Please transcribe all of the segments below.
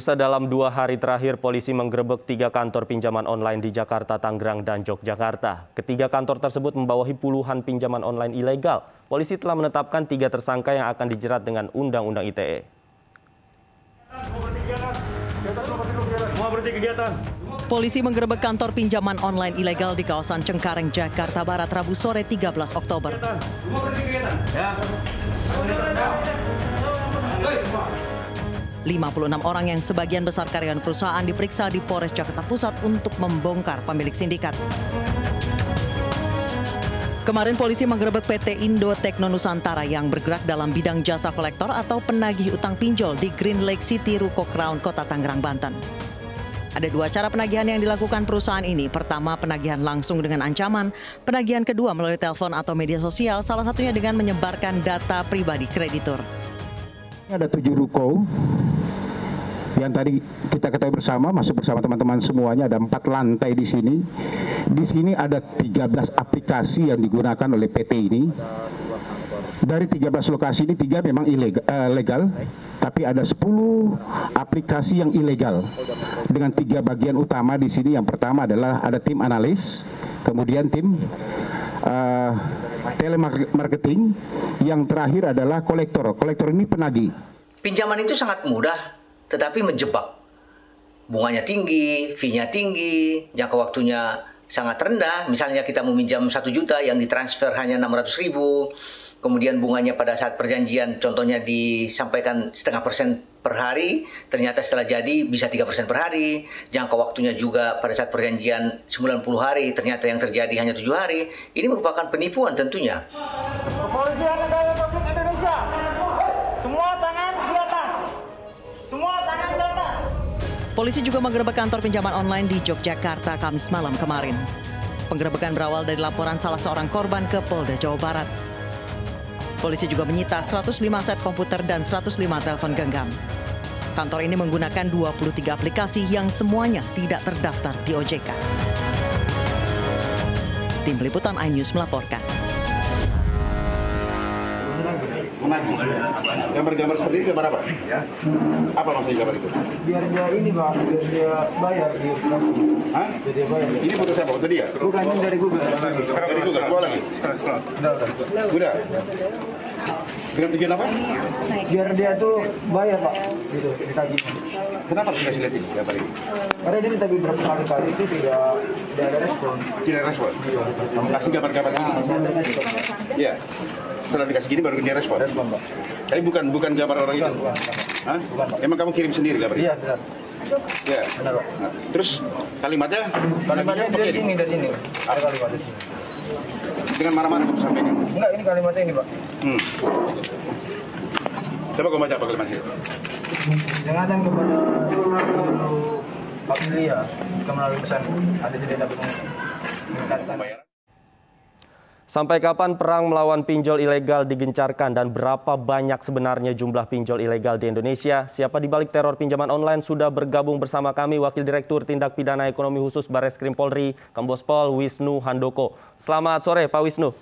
Pemirsa, dalam 2 hari terakhir, polisi menggerebek 3 kantor pinjaman online di Jakarta, Tangerang, dan Yogyakarta. Ketiga kantor tersebut membawahi puluhan pinjaman online ilegal. Polisi telah menetapkan 3 tersangka yang akan dijerat dengan Undang-Undang ITE. Polisi menggerebek kantor pinjaman online ilegal di kawasan Cengkareng, Jakarta Barat, Rabu sore 13 Oktober. 56 orang yang sebagian besar karyawan perusahaan diperiksa di Polres Jakarta Pusat untuk membongkar pemilik sindikat. Kemarin polisi menggerebek PT Indo Tekno Nusantara yang bergerak dalam bidang jasa kolektor atau penagih utang pinjol di Green Lake City, Ruko Crown, Kota Tangerang, Banten. Ada 2 cara penagihan yang dilakukan perusahaan ini. Pertama, penagihan langsung dengan ancaman. Penagihan kedua melalui telepon atau media sosial, salah satunya dengan menyebarkan data pribadi kreditur. Ada 7 ruko yang tadi kita ketahui bersama, masuk bersama teman-teman semuanya, ada 4 lantai di sini. Di sini ada 13 aplikasi yang digunakan oleh PT ini. Dari 13 lokasi ini 3 memang legal, tapi ada 10 aplikasi yang ilegal. Dengan 3 bagian utama di sini. Yang pertama adalah ada tim analis, kemudian tim telemarketing, yang terakhir adalah kolektor. Kolektor ini penagih. Pinjaman itu sangat mudah, tetapi menjebak. Bunganya tinggi, fee-nya tinggi, jangka waktunya sangat rendah. Misalnya kita meminjam 1 juta yang ditransfer hanya 600.000. Kemudian bunganya pada saat perjanjian contohnya disampaikan 0,5% per hari, ternyata setelah jadi bisa 3% per hari. Jangka waktunya juga pada saat perjanjian 90 hari, ternyata yang terjadi hanya 7 hari. Ini merupakan penipuan tentunya. Kepolisian Negara Republik Indonesia, semua tangan di atas. Semua tangan di atas. Polisi juga menggerebek kantor pinjaman online di Yogyakarta Kamis malam kemarin. Penggerebekan berawal dari laporan salah seorang korban ke Polda Jawa Barat. Polisi juga menyita 105 set komputer dan 105 telepon genggam. Kantor ini menggunakan 23 aplikasi yang semuanya tidak terdaftar di OJK. Tim Liputan iNews melaporkan. Gambar-gambar seperti ini gambar apa? Apa maksudnya gambar itu? Biar dia ini Pak, biar dia bayar di Hah? Biar dia bayar. Ini foto siapa? Foto dia? Bukan ini dari Google. Dari Google, keluar lagi? Udah? Dengan tujuan apa? Biar dia tuh bayar Pak, gitu, ditagih. Kenapa harus dikasih lihat ini gambar ini? Karena dia ditagih berapa kali itu tidak ada respon. Tidak respon? Kamu kasih gambar-gambar ini? Iya. Setelah dikasih gini baru dia respon? Respon Pak. Tapi bukan gambar orang itu? Bukan. Hah? Emang kamu kirim sendiri gambar ini? Iya benar. Iya. Benar Pak. Nah, terus kalimatnya Kalimatnya dia pakai ini dari ini. Ada kalimatnya sini. dengan mana-mana kamu sampaikan? Enggak, ini kalimatnya ini Pak. Coba kamu baca apa kalimatnya? Jangan kepada seluruh familia melalui pesan ada tidak dapat meningkatkan. Sampai kapan perang melawan pinjol ilegal digencarkan dan berapa banyak sebenarnya jumlah pinjol ilegal di Indonesia? Siapa di balik teror pinjaman online? Sudah bergabung bersama kami Wakil Direktur Tindak Pidana Ekonomi Khusus Barreskrim Polri, Kombes Pol Wisnu Handoko. Selamat sore Pak Wisnu.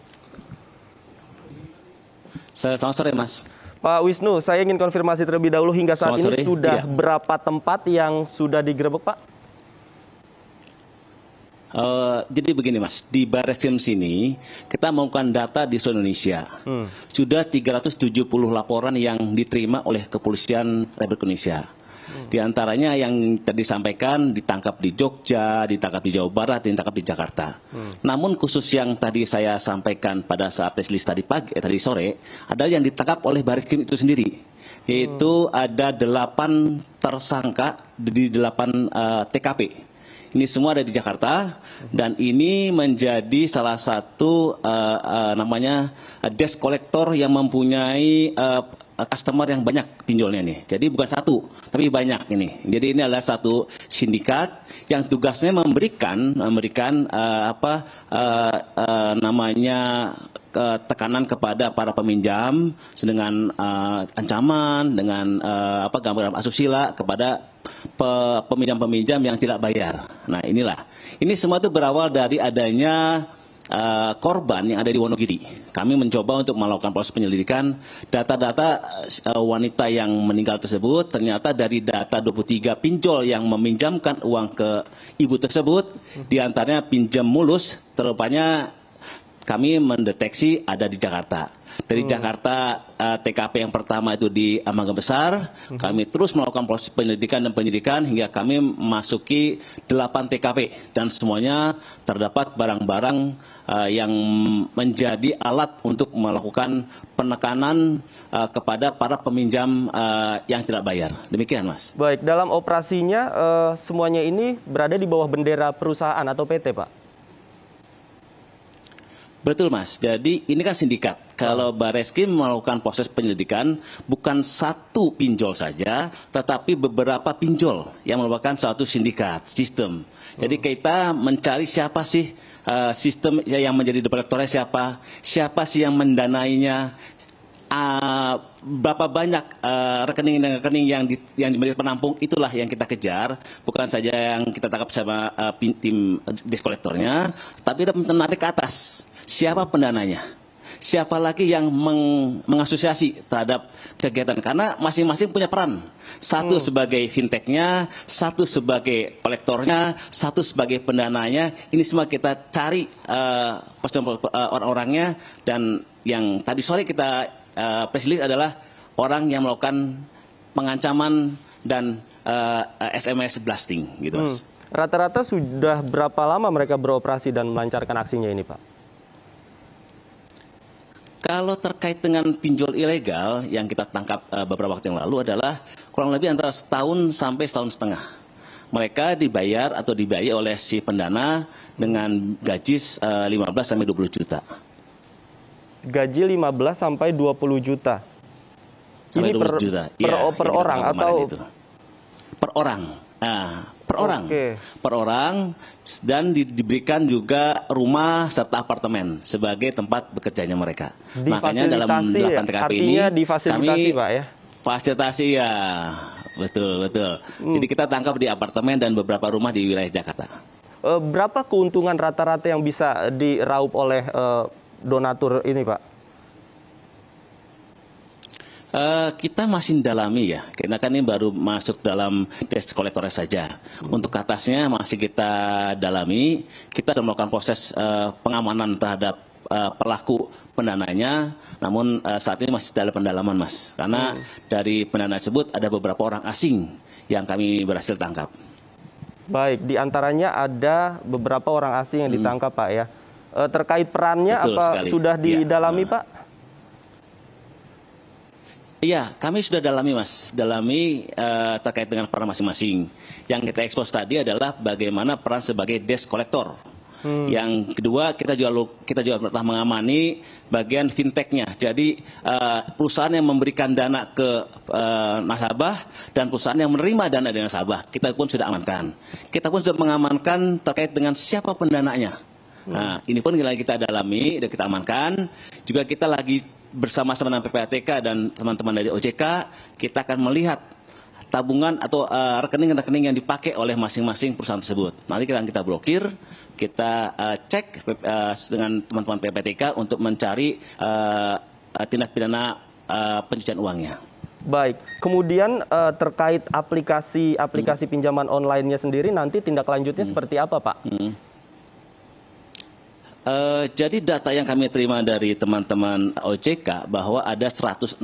Selamat sore Mas. Pak Wisnu, saya ingin konfirmasi terlebih dahulu hingga saat ini sudah berapa tempat yang sudah digerebek Pak? Jadi begini Mas, di Barreskrim sini kita melakukan data di seluruh Indonesia. Sudah 370 laporan yang diterima oleh Kepolisian Republik Indonesia. Di antaranya yang tadi disampaikan ditangkap di Jogja, ditangkap di Jawa Barat, ditangkap di Jakarta. Namun khusus yang tadi saya sampaikan pada saat press release tadi sore, adalah yang ditangkap oleh Barreskrim itu sendiri. Yaitu ada 8 tersangka di 8 TKP. Ini semua ada di Jakarta dan ini menjadi salah satu namanya desk collector yang mempunyai customer yang banyak pinjolnya nih. Jadi bukan satu, tapi banyak ini. Jadi ini adalah satu sindikat yang tugasnya memberikan tekanan kepada para peminjam dengan ancaman, dengan gambaran asusila kepada peminjam-peminjam yang tidak bayar. Nah inilah, ini semua itu berawal dari adanya korban yang ada di Wonogiri. Kami mencoba untuk melakukan proses penyelidikan data-data wanita yang meninggal tersebut. Ternyata dari data 23 pinjol yang meminjamkan uang ke ibu tersebut, diantaranya pinjam mulus, terupanya kami mendeteksi ada di Jakarta. Dari Jakarta, TKP yang pertama itu di Mangga Besar, kami terus melakukan proses penyelidikan dan penyidikan hingga kami memasuki 8 TKP dan semuanya terdapat barang-barang yang menjadi alat untuk melakukan penekanan kepada para peminjam yang tidak bayar. Demikian, Mas. Baik, dalam operasinya semuanya ini berada di bawah bendera perusahaan atau PT, Pak? Betul, Mas. Jadi ini kan sindikat. Kalau Bareskrim melakukan proses penyelidikan bukan satu pinjol saja, tetapi beberapa pinjol yang merupakan suatu sindikat, sistem. Jadi kita mencari siapa sih sistem yang menjadi debt collector-nya siapa sih yang mendanainya, berapa banyak rekening yang dimiliki penampung, itulah yang kita kejar, bukan saja yang kita tangkap sama tim debt collector-nya, tapi kita menarik ke atas. Siapa pendananya? Siapa lagi yang mengasosiasi terhadap kegiatan? Karena masing-masing punya peran. Satu sebagai fintechnya, satu sebagai kolektornya, satu sebagai pendananya. Ini semua kita cari orang-orangnya. Dan yang tadi sore kita press release adalah orang yang melakukan pengancaman dan SMS blasting, gitu, Mas. Rata-rata sudah berapa lama mereka beroperasi dan melancarkan aksinya ini, Pak? Kalau terkait dengan pinjol ilegal yang kita tangkap beberapa waktu yang lalu adalah kurang lebih antara setahun sampai setahun setengah. Mereka dibayar atau dibayar oleh si pendana dengan gaji 15 sampai 20 juta. Gaji 15 sampai 20 juta. Sampai Ini 20 juta. per orang atau itu. Per orang. Nah, per orang. Per orang, dan diberikan juga rumah serta apartemen sebagai tempat bekerjanya mereka. Makanya dalam 8 TKP ini difasilitasi, Pak, ya? Fasilitasi, ya. Betul. Jadi kita tangkap di apartemen dan beberapa rumah di wilayah Jakarta. Berapa keuntungan rata-rata yang bisa diraup oleh donatur ini, Pak? Kita masih dalami ya, karena kan ini baru masuk dalam debt collector saja. Untuk atasnya masih kita dalami, kita sudah melakukan proses pengamanan terhadap pelaku pendananya, namun saat ini masih dalam pendalaman, Mas. Karena dari pendana tersebut ada beberapa orang asing yang kami berhasil tangkap. Baik, diantaranya ada beberapa orang asing yang ditangkap, Pak, ya. Terkait perannya, betul apa sekali. sudah didalami, Pak? Iya, kami sudah dalami, Mas. Dalami terkait dengan peran masing-masing. Yang kita ekspos tadi adalah bagaimana peran sebagai debt collector. Yang kedua, kita juga pernah mengamani bagian fintechnya. Jadi perusahaan yang memberikan dana ke nasabah dan perusahaan yang menerima dana dari nasabah, kita pun sudah amankan. Kita pun sudah mengamankan terkait dengan siapa pendananya. Nah, ini pun lagi kita dalami dan kita amankan. Juga kita lagi bersama-sama dengan PPATK dan teman-teman dari OJK, kita akan melihat tabungan atau rekening-rekening yang dipakai oleh masing-masing perusahaan tersebut. Nanti kita blokir, kita cek dengan teman-teman PPATK untuk mencari tindak pidana pencucian uangnya. Baik, kemudian terkait aplikasi pinjaman online-nya sendiri, nanti tindak lanjutnya seperti apa, Pak? Jadi data yang kami terima dari teman-teman OJK bahwa ada 106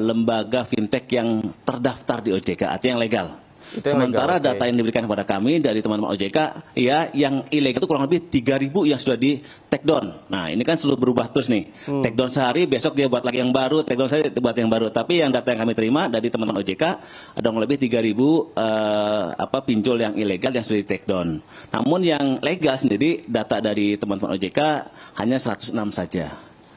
lembaga fintech yang terdaftar di OJK, artinya yang legal. Sementara legal, data yang diberikan kepada kami dari teman-teman OJK, ya, yang ilegal itu kurang lebih 3.000 yang sudah di take down. Nah, ini kan selalu berubah terus nih. Take down sehari, besok dia buat lagi yang baru, take down sehari buat yang baru. Tapi yang data yang kami terima dari teman-teman OJK ada kurang lebih 3.000 pinjol yang ilegal yang sudah di take down. Namun yang legal sendiri data dari teman-teman OJK hanya 106 saja.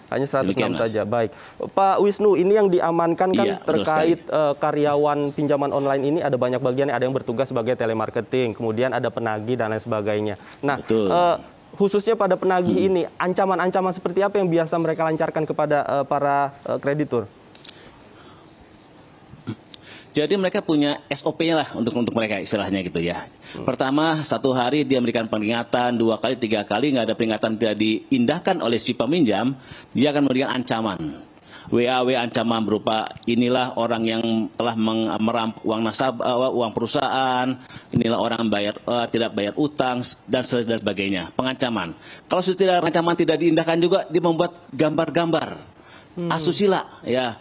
Hanya 106 saja, baik. Pak Wisnu, ini yang diamankan kan terkait karyawan pinjaman online ini ada banyak bagian, ada yang bertugas sebagai telemarketing, kemudian ada penagih dan lain sebagainya. Nah, khususnya pada penagih ini, ancaman-ancaman seperti apa yang biasa mereka lancarkan kepada para kreditur? Jadi mereka punya SOP-nya lah untuk mereka istilahnya gitu ya. Pertama, 1 hari dia memberikan peringatan, 2 kali, 3 kali nggak ada peringatan tidak diindahkan oleh si peminjam, dia akan memberikan ancaman. WA ancaman berupa inilah orang yang telah meramp uang nasabah, uang perusahaan, inilah orang tidak bayar utang dan sebagainya. Pengancaman. Kalau sudah ancaman tidak diindahkan juga, dia membuat gambar-gambar asusila, ya,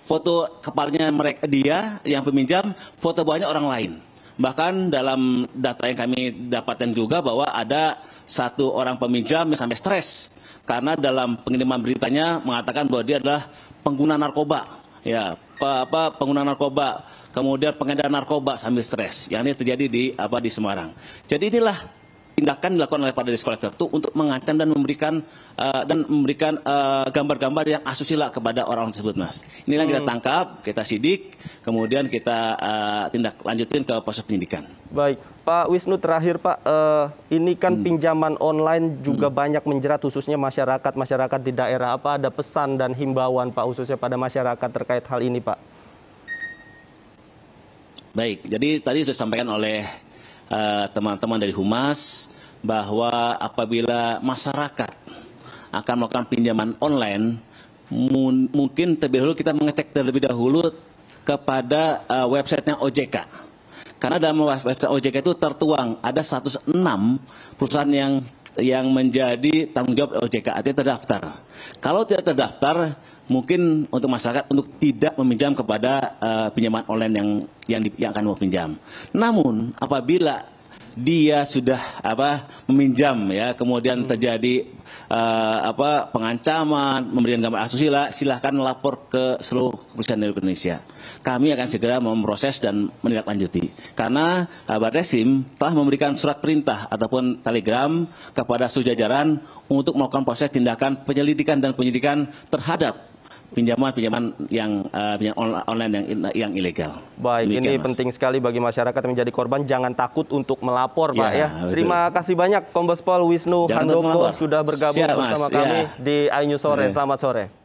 foto kepalanya dia yang peminjam, foto bawahnya orang lain. Bahkan dalam data yang kami dapatkan juga bahwa ada 1 orang peminjam yang sampai stres karena dalam pengiriman beritanya mengatakan bahwa dia adalah pengguna narkoba, ya, pengguna narkoba, kemudian pengedar narkoba sambil stres. Yang ini terjadi di Semarang. Jadi inilah tindakan dilakukan oleh para debt collector itu untuk mengancam dan memberikan gambar-gambar yang asusila kepada orang tersebut, Mas. Inilah kita tangkap, kita sidik, kemudian kita tindak lanjutin ke proses penyidikan. Baik, Pak Wisnu, terakhir Pak, ini kan pinjaman online juga banyak menjerat khususnya masyarakat di daerah. Apa ada pesan dan himbauan Pak khususnya pada masyarakat terkait hal ini, Pak? Baik, jadi tadi sudah disampaikan oleh teman-teman dari Humas bahwa apabila masyarakat akan melakukan pinjaman online, mungkin terlebih dahulu kita mengecek terlebih dahulu kepada websitenya OJK. Karena dalam website OJK itu tertuang ada 106 perusahaan yang menjadi tanggung jawab OJK, artinya terdaftar. Kalau tidak terdaftar, mungkin untuk masyarakat untuk tidak meminjam kepada pinjaman online yang akan mau pinjam. Namun apabila dia sudah meminjam, ya, kemudian terjadi pengancaman, memberikan gambar asusila, silahkan lapor ke seluruh kepolisian di Indonesia. Kami akan segera memproses dan menindaklanjuti. Karena Barreskrim telah memberikan surat perintah ataupun telegram kepada seluruh jajaran untuk melakukan proses tindakan penyelidikan dan penyidikan terhadap pinjaman yang online yang ilegal. Baik, demikian, ini Mas. Penting sekali bagi masyarakat yang menjadi korban, jangan takut untuk melapor, Pak, ya. Betul. Terima kasih banyak Kombes Pol Wisnu Handoko sudah bergabung bersama kami di iNews Sore. Selamat sore.